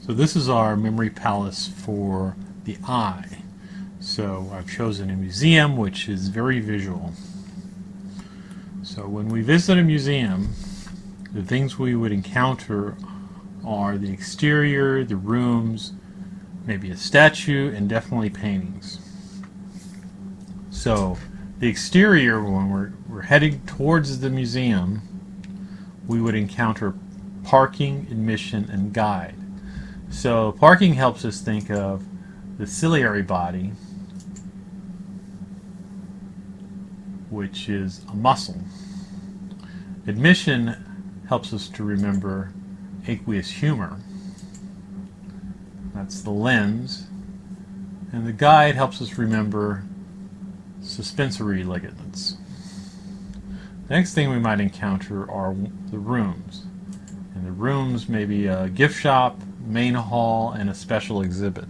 So this is our memory palace for the eye. So I've chosen a museum which is very visual. So when we visit a museum, the things we would encounter are the exterior, the rooms, maybe a statue, and definitely paintings. So the exterior, when we're heading towards the museum, we would encounter parking, admission, and guide. So parking helps us think of the ciliary body, which is a muscle. Admission helps us to remember aqueous humor. That's the lens. And the guide helps us remember suspensory ligaments. The next thing we might encounter are the rooms. And the rooms may be a gift shop, main hall, and a special exhibit.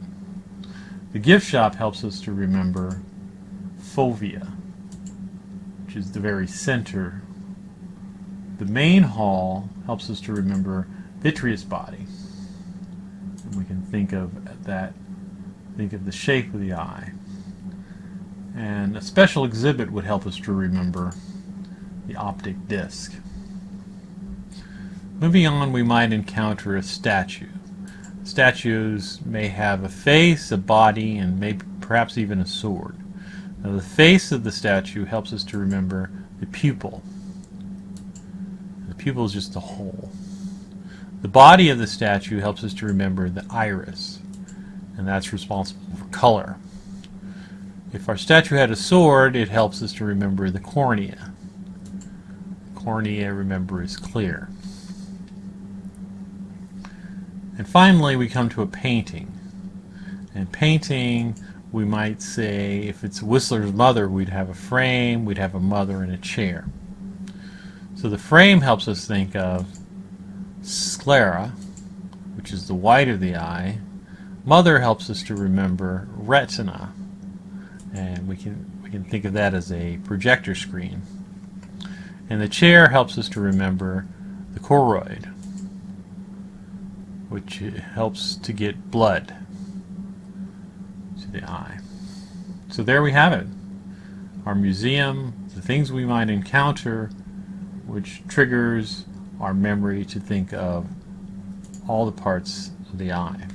The gift shop helps us to remember fovea, which is the very center. The main hall helps us to remember vitreous body. And we can think of that, think of the shape of the eye. And a special exhibit would help us to remember the optic disc. Moving on, we might encounter a statue. Statues may have a face, a body, and maybe perhaps even a sword. Now, the face of the statue helps us to remember the pupil. The pupil is just a hole. The body of the statue helps us to remember the iris, and that's responsible for color. If our statue had a sword, it helps us to remember the cornea. The cornea, remember, is clear. And finally, we come to a painting. And painting, we might say, if it's Whistler's Mother, we'd have a frame, we'd have a mother, and a chair. So the frame helps us think of sclera, which is the white of the eye. Mother helps us to remember retina, and we can think of that as a projector screen. And the chair helps us to remember the choroid, which helps to get blood to the eye. So there we have it. Our museum, the things we might encounter, which triggers our memory to think of all the parts of the eye.